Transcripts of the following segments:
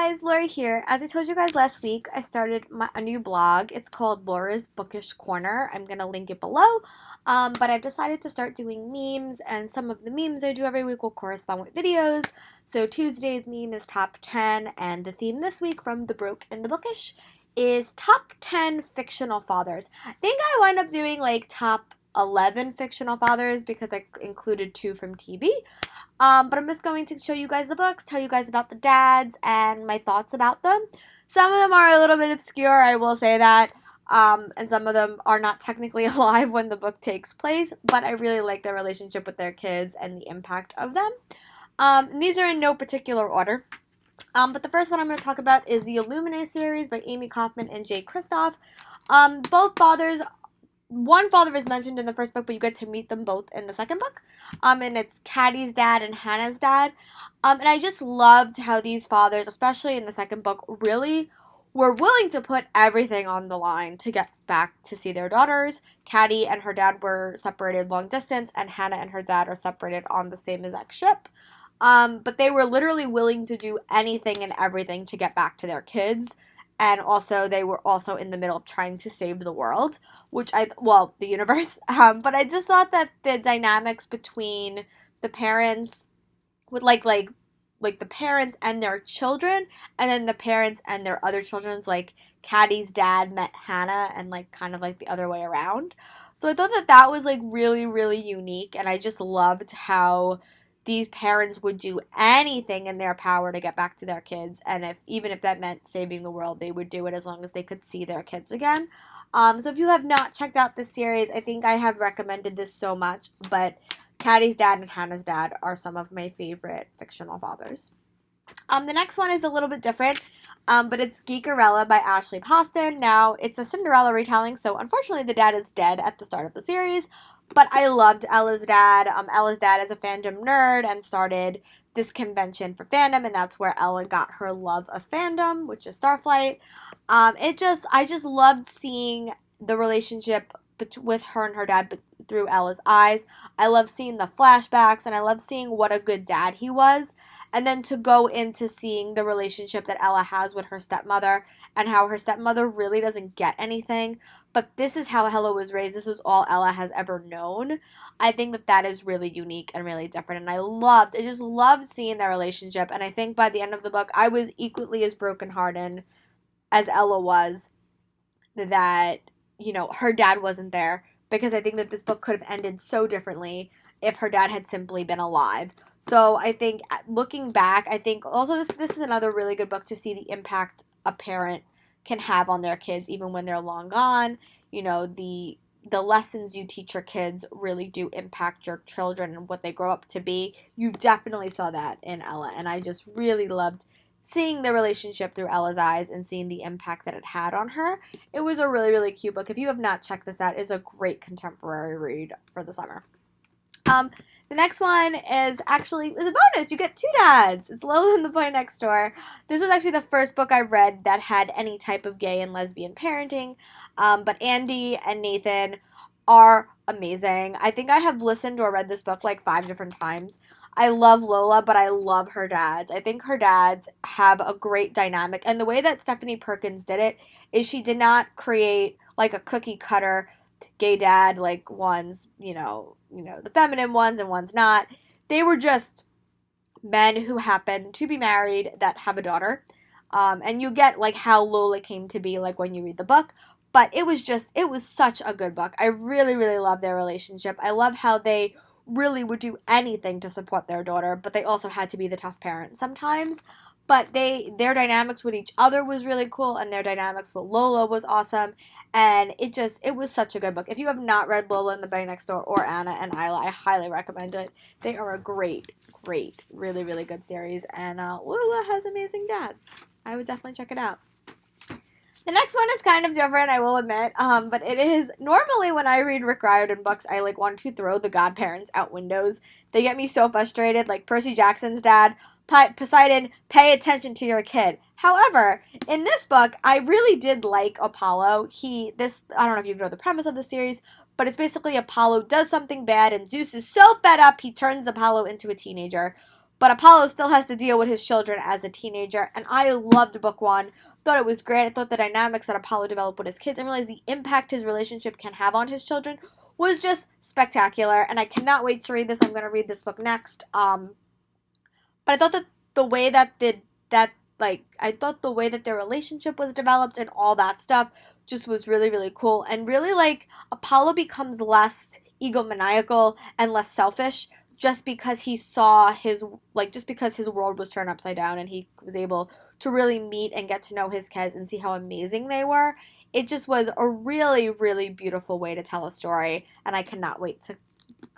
guys, Laura here. As I told you guys last week, I started a new blog. It's called Laura's Bookish Corner. I'm going to link it below. But I've decided to start doing memes, and some of the memes I do every week will correspond with videos. So Tuesday's meme is top 10, and the theme this week from The Broke and the Bookish is top 10 fictional fathers. I think I wind up doing like top 11 fictional fathers because I included 2 from TV. But I'm just going to show you guys the books, tell you guys about the dads, and my thoughts about them. Some of them are a little bit obscure, I will say that. And some of them are not technically alive when the book takes place, but I really like their relationship with their kids and the impact of them. And these are in no particular order. But the first one I'm going to talk about is the Illuminae series by Amy Kaufman and Jay Kristoff. Both fathers, one father is mentioned in the first book, but you get to meet them both in the second book. And it's Caddy's dad and Hannah's dad. And I just loved how these fathers, especially in the second book, really were willing to put everything on the line to get back to see their daughters. Caddy and her dad were separated long distance, and Hannah and her dad are separated on the same exact ship. But they were literally willing to do anything and everything to get back to their kids. And also, they were also in the middle of trying to save the world, the universe. But I just thought that the dynamics between the parents with like the parents and their children, and then the parents and their other children's, like Caddy's dad met Hannah, and like kind of like the other way around. So I thought that that was like really, really unique, and I just loved how these parents would do anything in their power to get back to their kids, and even if that meant saving the world, they would do it as long as they could see their kids again. So if you have not checked out this series, I think I have recommended this so much, but Caddy's dad and Hannah's dad are some of my favorite fictional fathers. The next one is a little bit different, but it's Geekerella by Ashley Poston. Now, it's a Cinderella retelling, so unfortunately the dad is dead at the start of the series, but I loved Ella's dad. Ella's dad is a fandom nerd and started this convention for fandom, and that's where Ella got her love of fandom, which is Starflight. I just loved seeing the relationship with her and her dad through Ella's eyes. I love seeing the flashbacks, and I love seeing what a good dad he was. And then to go into seeing the relationship that Ella has with her stepmother, and how her stepmother really doesn't get anything, but this is how Ella was raised. This is all Ella has ever known. I think that that is really unique and really different, and I just loved seeing their relationship, and I think by the end of the book, I was equally as brokenhearted as Ella was that, her dad wasn't there, because I think that this book could have ended so differently if her dad had simply been alive. So I think looking back, I think also this is another really good book to see the impact a parent can have on their kids even when they're long gone. The lessons you teach your kids really do impact your children and what they grow up to be. You definitely saw that in Ella, and I just really loved seeing the relationship through Ella's eyes and seeing the impact that it had on her. It was a really, really cute book. If you have not checked this out, it's a great contemporary read for the summer. The next one is a bonus. You get 2 dads. It's Lola and the Boy Next Door. This is actually the first book I read that had any type of gay and lesbian parenting. But Andy and Nathan are amazing. I think I have listened or read this book like 5 different times. I love Lola, but I love her dads. I think her dads have a great dynamic. And the way that Stephanie Perkins did it is she did not create like a cookie cutter gay dad, like one's, the feminine ones and one's not. They were just men who happen to be married that have a daughter. And you get like how Lola came to be like when you read the book. But it was such a good book. I really, really love their relationship. I love how they really would do anything to support their daughter, but they also had to be the tough parent sometimes. But their dynamics with each other was really cool, and their dynamics with Lola was awesome. And it was such a good book. If you have not read Lola and the Boy Next Door or Anna and Isla, I highly recommend it. They are a great, great, really, really good series. And Lola has amazing dads. I would definitely check it out. The next one is kind of different, I will admit, but it is, normally when I read Rick Riordan books, I like want to throw the godparents out windows. They get me so frustrated, like Percy Jackson's dad, Poseidon, pay attention to your kid. However, in this book, I really did like Apollo. I don't know if you know the premise of the series, but it's basically Apollo does something bad, and Zeus is so fed up, he turns Apollo into a teenager. but Apollo still has to deal with his children as a teenager. And I loved book one. Thought it was great. I thought the dynamics that Apollo developed with his kids and realized the impact his relationship can have on his children was just spectacular. And I cannot wait to read this. I'm going to read this book next. But I thought that the way that I thought the way that their relationship was developed and all that stuff just was really, really cool. And really, like, Apollo becomes less egomaniacal and less selfish just because he saw just because his world was turned upside down and he was able to really meet and get to know his kids and see how amazing they were. It just was a really, really beautiful way to tell a story, and I cannot wait to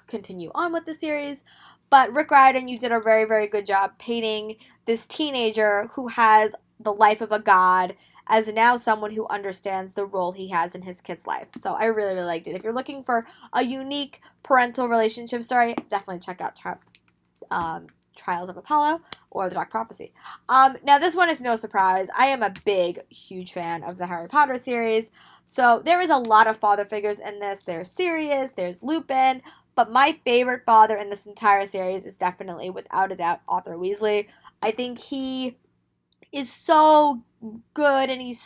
continue on with the series. But Rick Riordan, you did a very, very good job painting this teenager who has the life of a god as now someone who understands the role he has in his kid's life. So I really, really liked it. If you're looking for a unique parental relationship story, definitely check out Trials of Apollo or The Dark Prophecy. Now, this one is no surprise. I am a big, huge fan of the Harry Potter series. So there is a lot of father figures in this. There's Sirius, there's Lupin, but my favorite father in this entire series is definitely, without a doubt, Arthur Weasley. I think he is so good and he's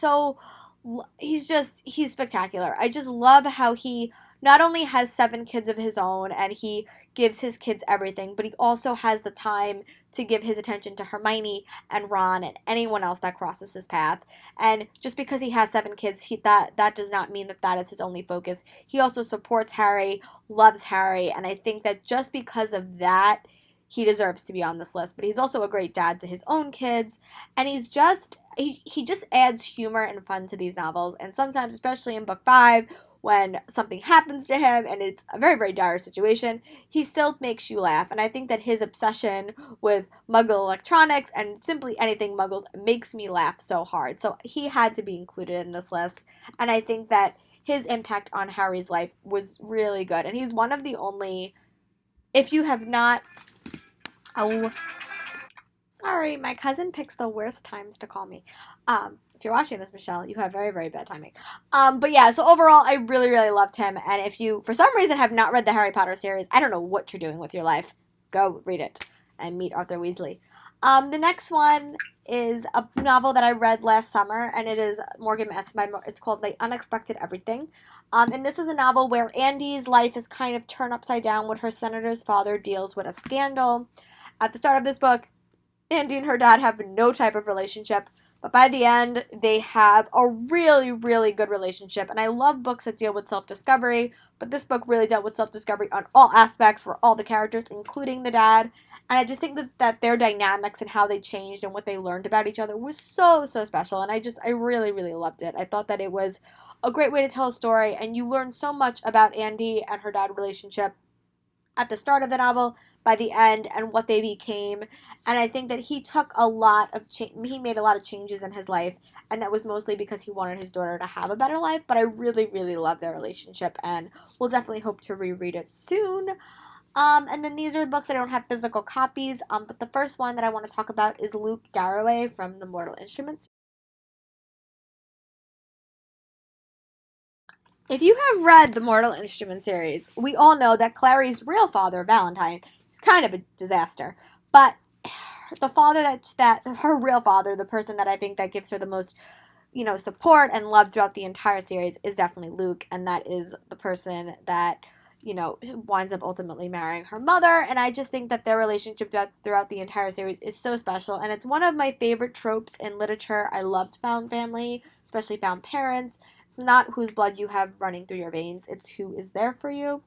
spectacular. I just love how he not only has 7 kids of his own and he gives his kids everything, but he also has the time to give his attention to Hermione and Ron and anyone else that crosses his path. And just because he has 7 kids, that does not mean that is his only focus. He also supports Harry, loves Harry, and I think that just because of that, he deserves to be on this list. But he's also a great dad to his own kids, and he just adds humor and fun to these novels. And sometimes, especially in book 5, when something happens to him and it's a very, very dire situation, he still makes you laugh. And I think that his obsession with Muggle electronics and simply anything Muggles makes me laugh so hard. So he had to be included in this list. And I think that his impact on Harry's life was really good. And he's one of the only, if you have not, oh, sorry, my cousin picks the worst times to call me. If you're watching this, Michelle, you have very, very bad timing. But yeah, so overall, I really, really loved him. And if you, for some reason, have not read the Harry Potter series, I don't know what you're doing with your life. Go read it and meet Arthur Weasley. The next one is a novel that I read last summer, and it is Morgan Matson. It's called The Unexpected Everything. And this is a novel where Andy's life is kind of turned upside down when her senator's father deals with a scandal. At the start of this book, Andy and her dad have no type of relationship, but by the end, they have a really, really good relationship. And I love books that deal with self-discovery, but this book really dealt with self-discovery on all aspects for all the characters, including the dad. And I just think that their dynamics and how they changed and what they learned about each other was so, so special. And I really, really loved it. I thought that it was a great way to tell a story, and you learn so much about Andy and her dad relationship at the start of the novel, by the end, and what they became. And I think that he took a lot of he made a lot of changes in his life, and that was mostly because he wanted his daughter to have a better life. But I really, really love their relationship, and we'll definitely hope to reread it soon. And then these are books that I don't have physical copies. But the first one that I want to talk about is Luke Garraway from the Mortal Instruments. If you have read the Mortal Instruments series, we all know that Clary's real father, Valentine, is kind of a disaster. But the father that her real father, the person that I think that gives her the most, support and love throughout the entire series is definitely Luke, and that is the person that winds up ultimately marrying her mother. And I just think that their relationship throughout the entire series is so special, and it's one of my favorite tropes in literature. I loved found family, especially found parents. It's not whose blood you have running through your veins, it's who is there for you.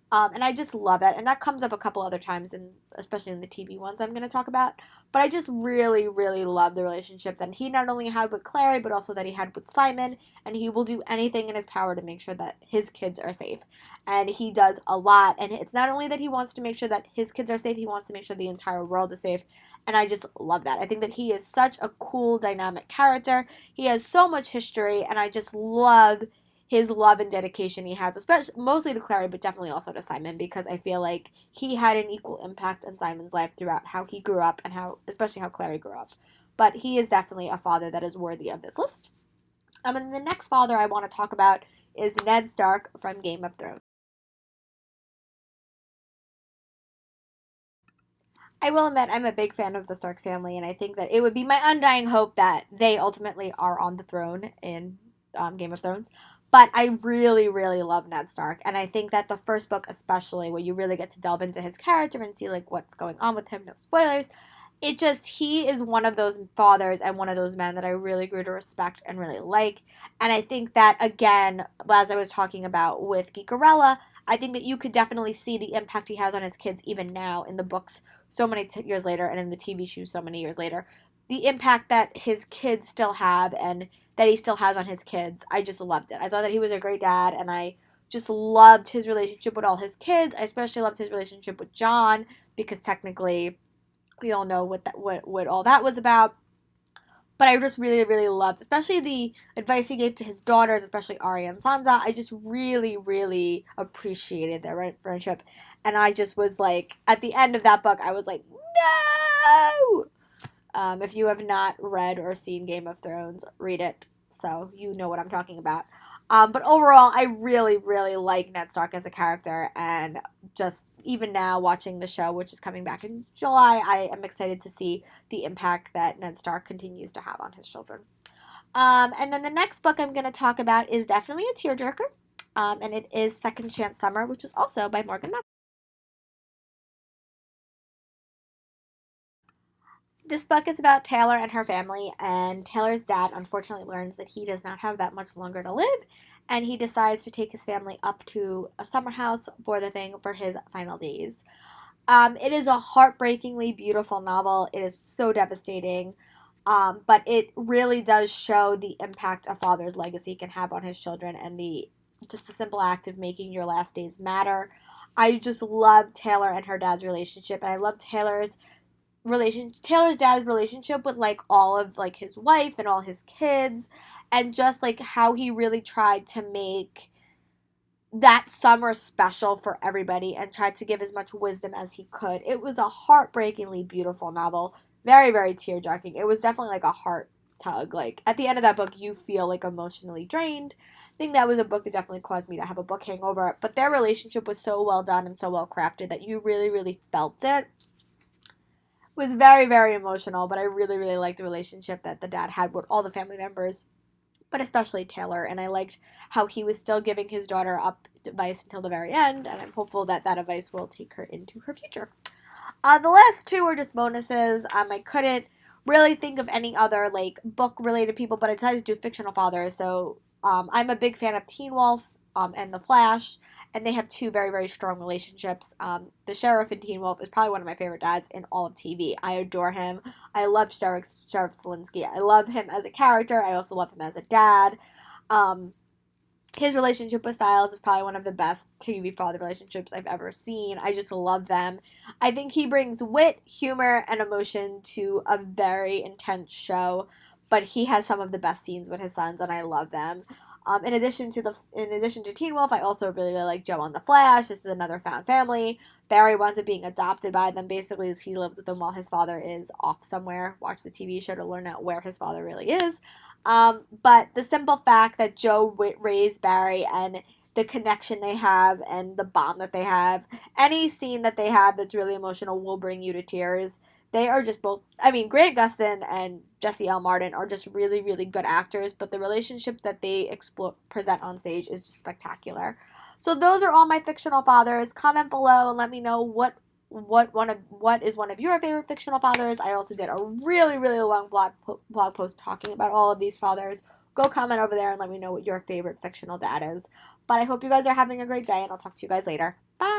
And I just love it. And that comes up a couple other times, especially in the TV ones I'm going to talk about. But I just really, really love the relationship that he not only had with Clary, but also that he had with Simon. And he will do anything in his power to make sure that his kids are safe. And he does a lot. And it's not only that he wants to make sure that his kids are safe, he wants to make sure the entire world is safe. And I just love that. I think that he is such a cool, dynamic character. He has so much history, and I just love his love and dedication he has, especially mostly to Clary, but definitely also to Simon, because I feel like he had an equal impact on Simon's life throughout how he grew up and especially how Clary grew up. But he is definitely a father that is worthy of this list. And the next father I want to talk about is Ned Stark from Game of Thrones. I will admit I'm a big fan of the Stark family, and I think that it would be my undying hope that they ultimately are on the throne in Game of Thrones. But I really, really love Ned Stark, and I think that the first book, especially, where you really get to delve into his character and see like what's going on with him, no spoilers. It just he is one of those fathers and one of those men that I really grew to respect and really like. And I think that again, as I was talking about with Geekerella, I think that you could definitely see the impact he has on his kids even now in the books so many years later and in the TV show so many years later. The impact that his kids still have and that he still has on his kids. I just loved it. I thought that he was a great dad and I just loved his relationship with all his kids. I especially loved his relationship with John because technically we all know what all that was about. But I just really, really loved, especially the advice he gave to his daughters, especially Arya and Sansa. I just really, really appreciated their friendship. And I just was like, at the end of that book, I was like, no! If you have not read or seen Game of Thrones, read it. So you know what I'm talking about. But overall, I really, really like Ned Stark as a character, and just even now watching the show, which is coming back in July, I am excited to see the impact that Ned Stark continues to have on his children. And then the next book I'm going to talk about is definitely a tearjerker, and it is Second Chance Summer, which is also by Morgan Map. This book is about Taylor and her family, and Taylor's dad unfortunately learns that he does not have that much longer to live, and he decides to take his family up to a summer house for the thing for his final days. It is a heartbreakingly beautiful novel. It is so devastating, but it really does show the impact a father's legacy can have on his children and the just the simple act of making your last days matter. I just love Taylor and her dad's relationship, and I love Taylor's dad's relationship with like all of like his wife and all his kids, and just like how he really tried to make that summer special for everybody and tried to give as much wisdom as he could. It was a heartbreakingly beautiful novel. Very, very tear-jerking. It was definitely like a heart tug. Like at the end of that book, you feel like emotionally drained. I think that was a book that definitely caused me to have a book hangover. But their relationship was so well done and so well crafted that you really, really felt it. It was very, very emotional, but I really, really liked the relationship that the dad had with all the family members, but especially Taylor. And I liked how he was still giving his daughter up advice until the very end, and I'm hopeful that that advice will take her into her future. The last two were just bonuses. I couldn't really think of any other like book related people, but I decided to do fictional fathers. So I'm a big fan of Teen Wolf and The Flash, and they have two very, very strong relationships. The sheriff in Teen Wolf is probably one of my favorite dads in all of TV. I adore him. I love Sheriff Selinsky. I love him as a character. I also love him as a dad. Um, his relationship with Styles is probably one of the best TV father relationships I've ever seen. I just love them. I think he brings wit, humor, and emotion to a very intense show, but he has some of the best scenes with his sons, and I love them. In addition to Teen Wolf, I also really like Joe on the Flash. This is another found family. Barry winds up being adopted by them. Basically, as he lived with them while his father is off somewhere. Watch the TV show to learn out where his father really is. But the simple fact that Joe raised Barry and the connection they have and the bond that they have, any scene that they have that's really emotional will bring you to tears. They are just both, I mean, Grant Gustin and Jesse L. Martin are just really, really good actors, but the relationship that they present on stage is just spectacular. So those are all my fictional fathers. Comment below and let me know what is one of your favorite fictional fathers. I also did a really, really long blog post talking about all of these fathers. Go comment over there and let me know what your favorite fictional dad is. But I hope you guys are having a great day, and I'll talk to you guys later. Bye!